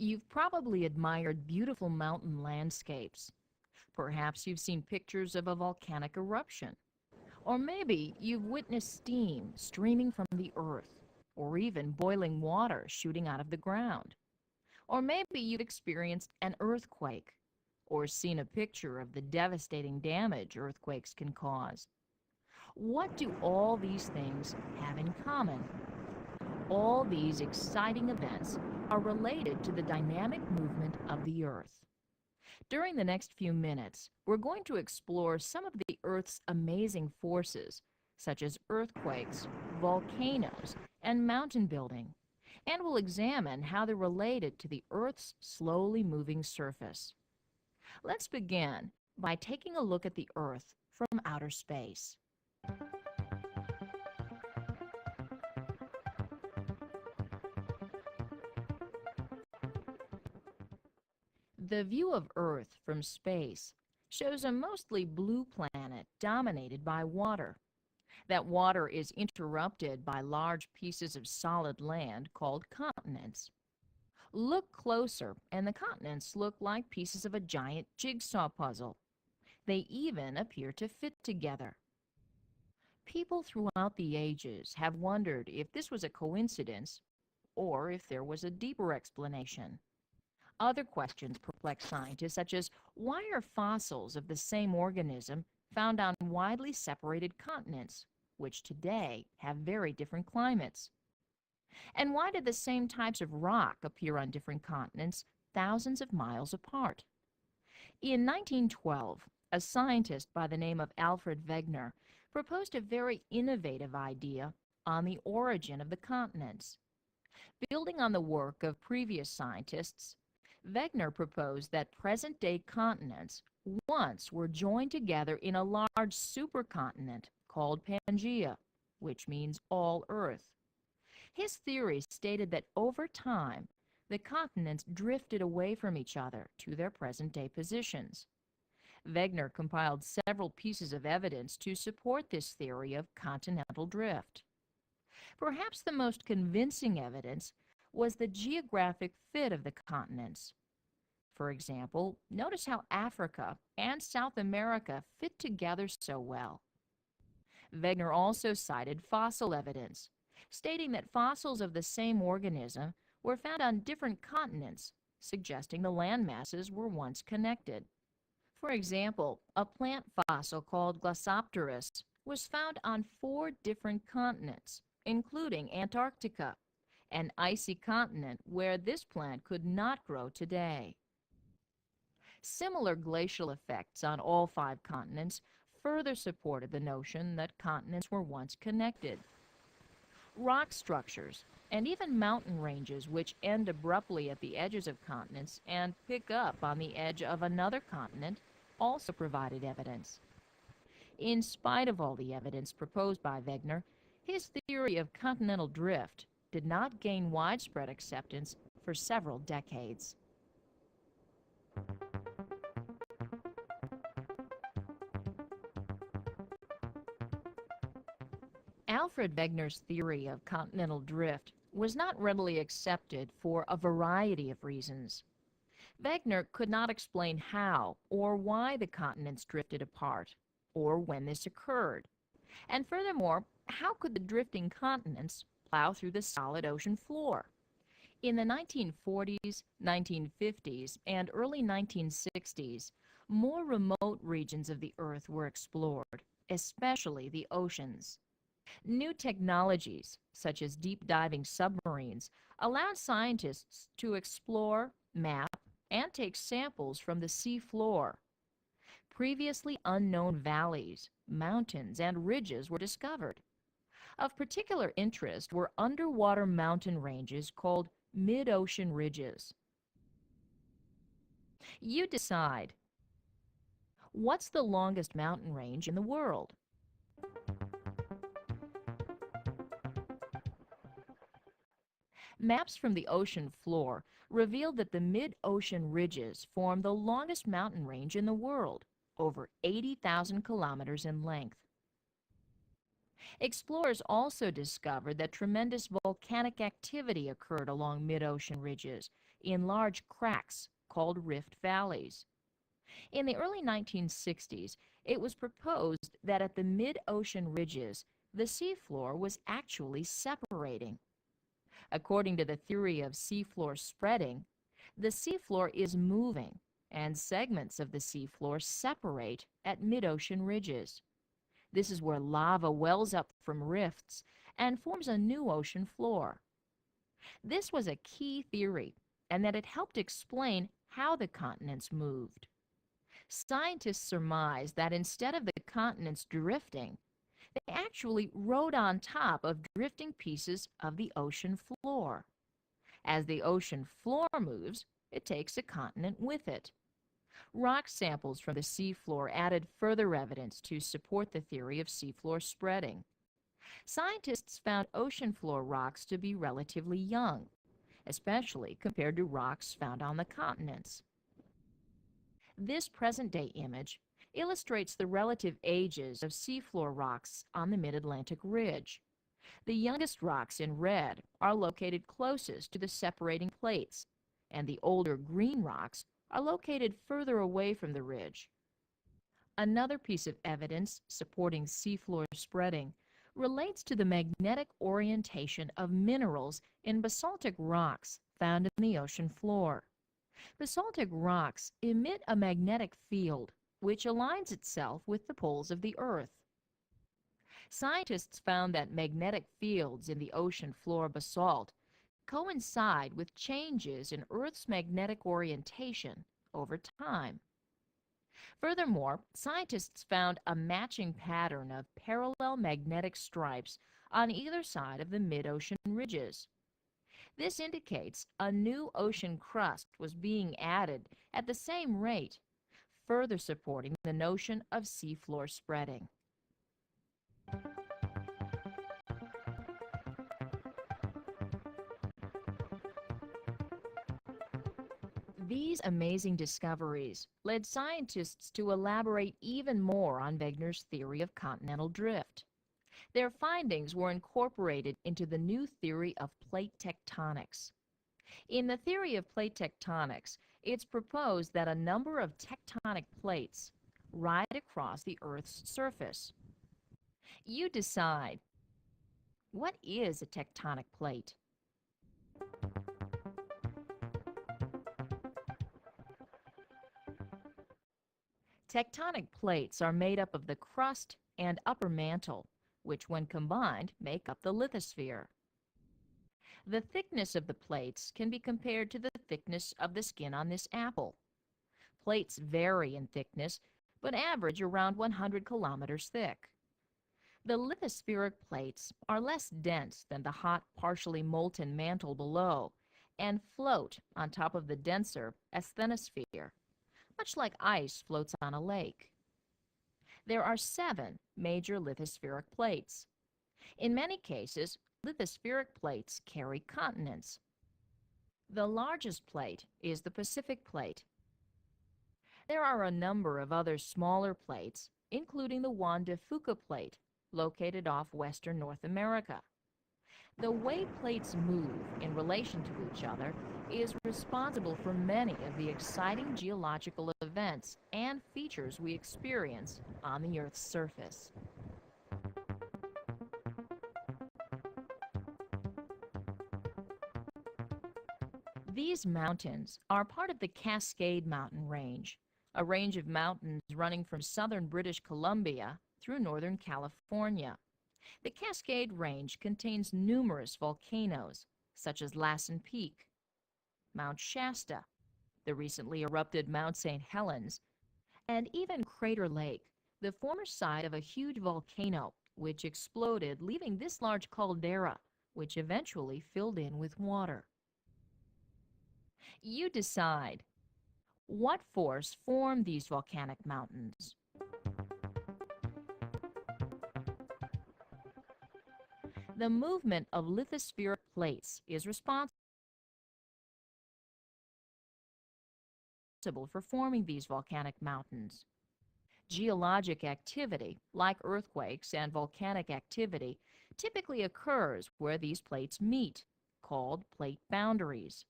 You've probably admired beautiful mountain landscapes. Perhaps you've seen pictures of a volcanic eruption. Or maybe you've witnessed steam streaming from the earth, or even boiling water shooting out of the ground. Or maybe you've experienced an earthquake, or seen a picture of the devastating damage earthquakes can cause. What do all these things have in common? All these exciting events are related to the dynamic movement of the Earth. During the next few minutes, we're going to explore some of the Earth's amazing forces, such as earthquakes, volcanoes, and mountain building, and we'll examine how they're related to the Earth's slowly moving surface. Let's begin by taking a look at the Earth from outer space. The view of Earth from space shows a mostly blue planet dominated by water. That water is interrupted by large pieces of solid land called continents. Look closer, and the continents look like pieces of a giant jigsaw puzzle. They even appear to fit together. People throughout the ages have wondered if this was a coincidence or if there was a deeper explanation. Other questions perplex scientists, such as why are fossils of the same organism found on widely separated continents, which today have very different climates? And why did the same types of rock appear on different continents thousands of miles apart? In 1912, a scientist by the name of Alfred Wegener proposed a very innovative idea on the origin of the continents. Building on the work of previous scientists, Wegener proposed that present-day continents once were joined together in a large supercontinent called Pangaea, which means all Earth. His theory stated that over time, the continents drifted away from each other to their present-day positions. Wegener compiled several pieces of evidence to support this theory of continental drift. Perhaps the most convincing evidence was the geographic fit of the continents. For example, notice how Africa and South America fit together so well. Wegener also cited fossil evidence, stating that fossils of the same organism were found on different continents, suggesting the land masses were once connected. For example, a plant fossil called Glossopteris was found on 4 different continents, including Antarctica, an icy continent where this plant could not grow today. Similar glacial effects on all 5 continents further supported the notion that continents were once connected. Rock structures and even mountain ranges which end abruptly at the edges of continents and pick up on the edge of another continent also provided evidence. In spite of all the evidence proposed by Wegener, his theory of continental drift did not gain widespread acceptance for several decades. Alfred Wegener's theory of continental drift was not readily accepted for a variety of reasons. Wegener could not explain how or why the continents drifted apart, or when this occurred. And furthermore, how could the drifting continents plow through the solid ocean floor? In the 1940s, 1950s, and early 1960s, more remote regions of the Earth were explored, especially the oceans. New technologies, such as deep-diving submarines, allowed scientists to explore, map, and take samples from the sea floor. Previously unknown valleys, mountains, and ridges were discovered. Of particular interest were underwater mountain ranges called mid-ocean ridges. You decide. What's the longest mountain range in the world? Maps from the ocean floor revealed that the mid-ocean ridges form the longest mountain range in the world, over 80,000 kilometers in length. Explorers also discovered that tremendous volcanic activity occurred along mid-ocean ridges, in large cracks called rift valleys. In the early 1960s, it was proposed that at the mid-ocean ridges, the seafloor was actually separating. According to the theory of seafloor spreading, the seafloor is moving, and segments of the seafloor separate at mid-ocean ridges. This is where lava wells up from rifts and forms a new ocean floor. This was a key theory, and that it helped explain how the continents moved. Scientists surmise that instead of the continents drifting, they actually rode on top of drifting pieces of the ocean floor. As the ocean floor moves, it takes a continent with it. Rock samples from the seafloor added further evidence to support the theory of seafloor spreading. Scientists found ocean floor rocks to be relatively young, especially compared to rocks found on the continents. This present-day image illustrates the relative ages of seafloor rocks on the mid-Atlantic ridge. The youngest rocks in red are located closest to the separating plates, and the older green rocks are located further away from the ridge. Another piece of evidence supporting seafloor spreading relates to the magnetic orientation of minerals in basaltic rocks found in the ocean floor. Basaltic rocks emit a magnetic field which aligns itself with the poles of the Earth. Scientists found that magnetic fields in the ocean floor basalt coincide with changes in Earth's magnetic orientation over time. Furthermore, scientists found a matching pattern of parallel magnetic stripes on either side of the mid-ocean ridges. This indicates a new ocean crust was being added at the same rate, further supporting the notion of seafloor spreading. These amazing discoveries led scientists to elaborate even more on Wegener's theory of continental drift. Their findings were incorporated into the new theory of plate tectonics. In the theory of plate tectonics, it's proposed that a number of tectonic plates ride across the Earth's surface. You decide, what is a tectonic plate? Tectonic plates are made up of the crust and upper mantle, which when combined make up the lithosphere. The thickness of the plates can be compared to the thickness of the skin on this apple. Plates vary in thickness, but average around 100 kilometers thick. The lithospheric plates are less dense than the hot, partially molten mantle below and float on top of the denser asthenosphere, much like ice floats on a lake. There are 7 major lithospheric plates. In many cases, lithospheric plates carry continents. The largest plate is the Pacific Plate. There are a number of other smaller plates, including the Juan de Fuca Plate, located off western North America. The way plates move in relation to each other is responsible for many of the exciting geological events and features we experience on the Earth's surface. These mountains are part of the Cascade Mountain Range, a range of mountains running from southern British Columbia through northern California. The Cascade Range contains numerous volcanoes, such as Lassen Peak, Mount Shasta, the recently erupted Mount St. Helens, and even Crater Lake, the former site of a huge volcano which exploded, leaving this large caldera, which eventually filled in with water. You decide, what force formed these volcanic mountains? The movement of lithospheric plates is responsible for forming these volcanic mountains. Geologic activity, like earthquakes and volcanic activity, typically occurs where these plates meet, called plate boundaries.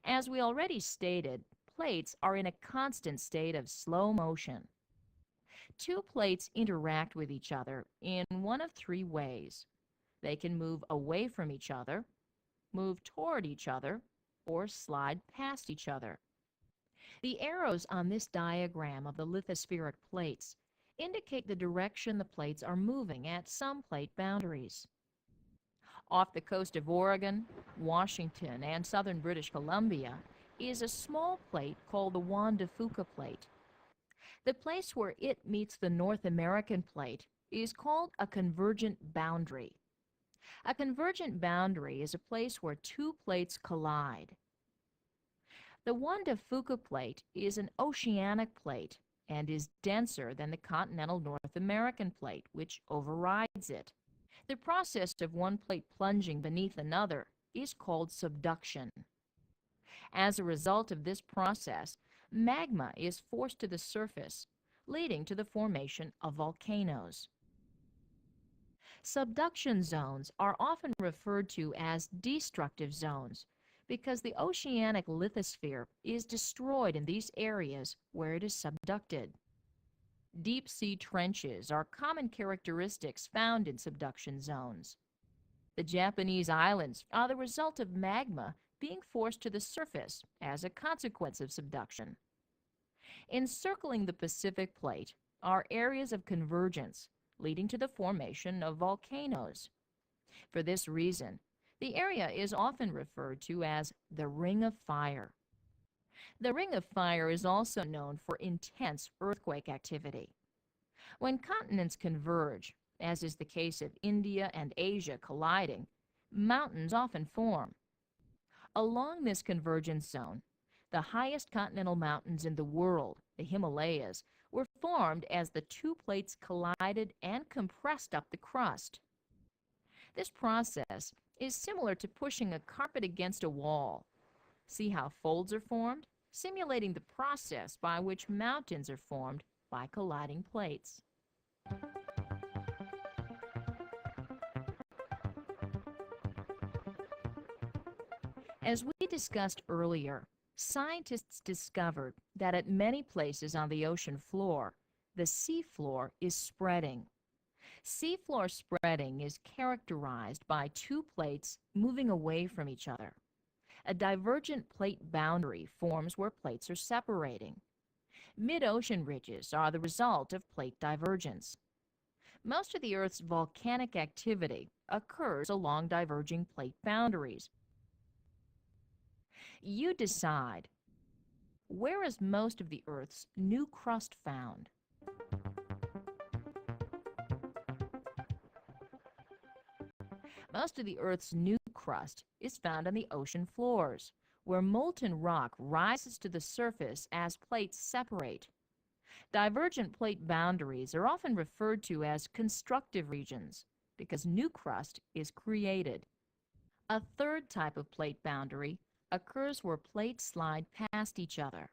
As we already stated, plates are in a constant state of slow motion. Two plates interact with each other in one of three ways. They can move away from each other, move toward each other, or slide past each other. The arrows on this diagram of the lithospheric plates indicate the direction the plates are moving at some plate boundaries. Off the coast of Oregon, Washington, and southern British Columbia is a small plate called the Juan de Fuca plate. The place where it meets the North American plate is called a convergent boundary. A convergent boundary is a place where two plates collide. The Juan de Fuca plate is an oceanic plate and is denser than the continental North American plate, which overrides it. The process of one plate plunging beneath another is called subduction. As a result of this process, magma is forced to the surface, leading to the formation of volcanoes. Subduction zones are often referred to as destructive zones because the oceanic lithosphere is destroyed in these areas where it is subducted. Deep-sea trenches are common characteristics found in subduction zones. The Japanese islands are the result of magma being forced to the surface as a consequence of subduction. Encircling the Pacific Plate are areas of convergence, leading to the formation of volcanoes. For this reason, the area is often referred to as the Ring of Fire. The Ring of Fire is also known for intense earthquake activity. When continents converge, as is the case of India and Asia colliding, mountains often form. Along this convergence zone, the highest continental mountains in the world, the Himalayas, were formed as the two plates collided and compressed up the crust. This process is similar to pushing a carpet against a wall. See how folds are formed? Simulating the process by which mountains are formed by colliding plates. As we discussed earlier, scientists discovered that at many places on the ocean floor, the seafloor is spreading. Seafloor spreading is characterized by two plates moving away from each other. A divergent plate boundary forms where plates are separating. Mid-ocean ridges are the result of plate divergence. Most of the Earth's volcanic activity occurs along diverging plate boundaries. You decide, where is most of the Earth's new crust found? Most of the Earth's new crust is found on the ocean floors, where molten rock rises to the surface as plates separate. Divergent plate boundaries are often referred to as constructive regions because new crust is created. A third type of plate boundary occurs where plates slide past each other.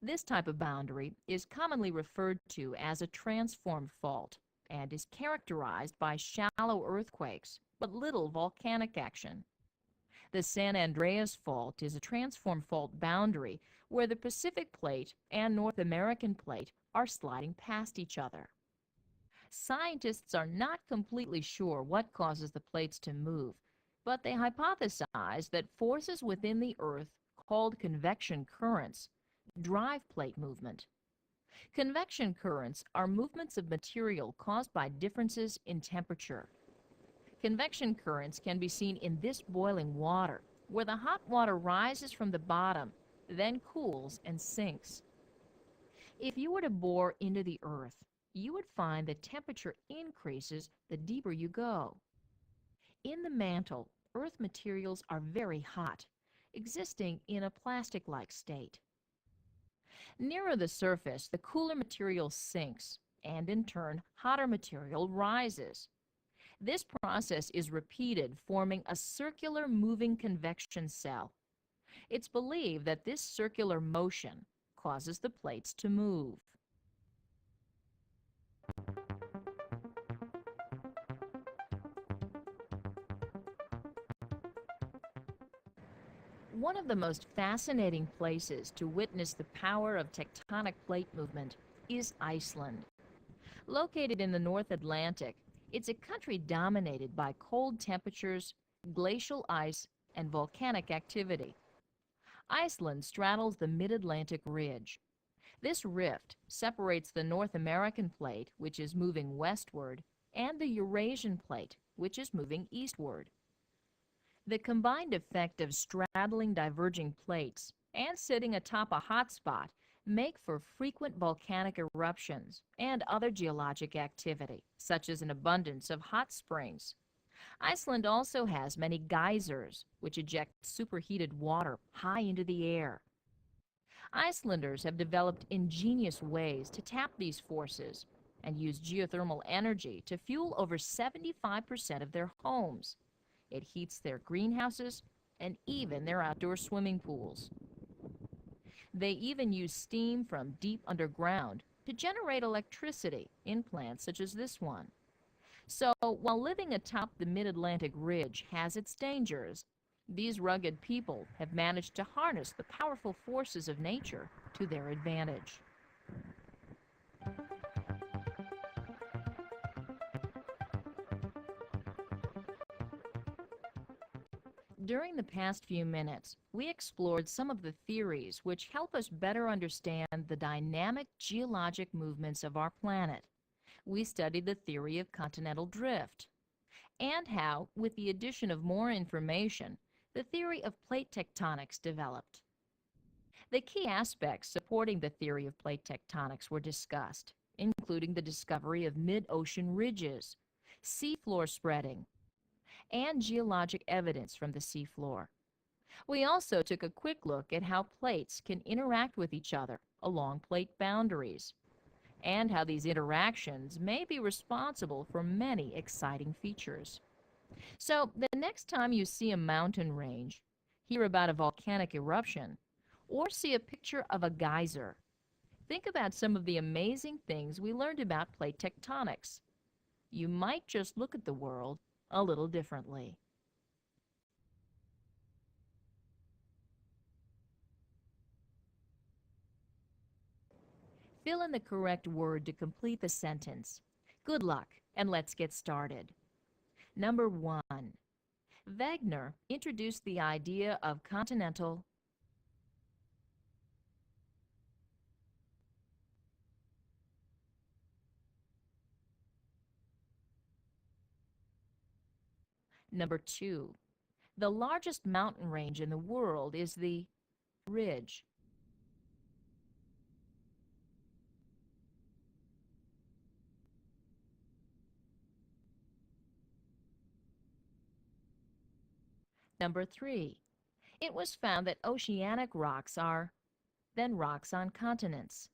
This type of boundary is commonly referred to as a transformed fault and is characterized by shallow earthquakes but little volcanic action. The San Andreas Fault is a transform fault boundary where the Pacific Plate and North American Plate are sliding past each other. Scientists are not completely sure what causes the plates to move, but they hypothesize that forces within the Earth, called convection currents, drive plate movement. Convection currents are movements of material caused by differences in temperature. Convection currents can be seen in this boiling water, where the hot water rises from the bottom, then cools and sinks. If you were to bore into the Earth, you would find the temperature increases the deeper you go. In the mantle, Earth materials are very hot, existing in a plastic-like state. Nearer the surface, the cooler material sinks, and in turn, hotter material rises. This process is repeated, forming a circular moving convection cell. It's believed that this circular motion causes the plates to move. One of the most fascinating places to witness the power of tectonic plate movement is Iceland. Located in the North Atlantic, it's a country dominated by cold temperatures, glacial ice, and volcanic activity. Iceland straddles the mid-Atlantic ridge. This rift separates the North American plate, which is moving westward, and the Eurasian plate, which is moving eastward. The combined effect of straddling diverging plates and sitting atop a hotspot make for frequent volcanic eruptions and other geologic activity, such as an abundance of hot springs. Iceland also has many geysers, which eject superheated water high into the air. Icelanders have developed ingenious ways to tap these forces and use geothermal energy to fuel over 75% of their homes. It heats their greenhouses and even their outdoor swimming pools. They even use steam from deep underground to generate electricity in plants such as this one. So, while living atop the mid-Atlantic ridge has its dangers, these rugged people have managed to harness the powerful forces of nature to their advantage. During the past few minutes, we explored some of the theories which help us better understand the dynamic geologic movements of our planet. We studied the theory of continental drift and how, with the addition of more information, the theory of plate tectonics developed. The key aspects supporting the theory of plate tectonics were discussed, including the discovery of mid-ocean ridges, seafloor spreading, and geologic evidence from the seafloor. We also took a quick look at how plates can interact with each other along plate boundaries, and how these interactions may be responsible for many exciting features. So, the next time you see a mountain range, hear about a volcanic eruption, or see a picture of a geyser, think about some of the amazing things we learned about plate tectonics. You might just look at the world a little differently. Fill in the correct word to complete the sentence. Good luck, and let's get started. Number 1. Wegener introduced the idea of continental. Number 2. The largest mountain range in the world is the ridge. Number 3. It was found that oceanic rocks are then rocks on continents.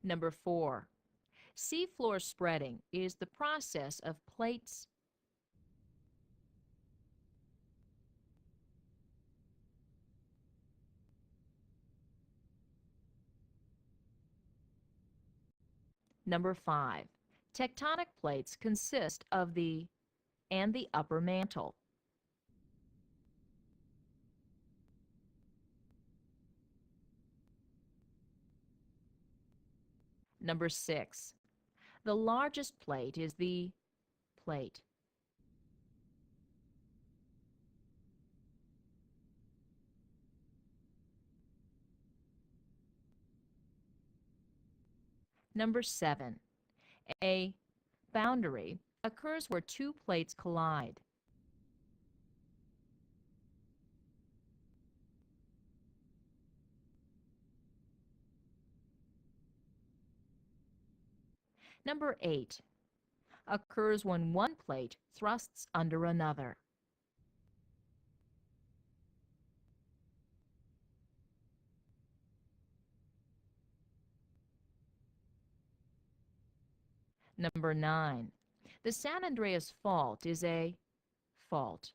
Number 4. Seafloor spreading is the process of plates. Number 5. Tectonic plates consist of the and the upper mantle. Number 6. The largest plate is the plate. Number 7. A boundary occurs where two plates collide. Number 8. Occurs when one plate thrusts under another. Number 9. The San Andreas Fault is a fault.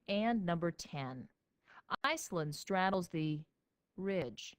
And number 10, Iceland straddles the ridge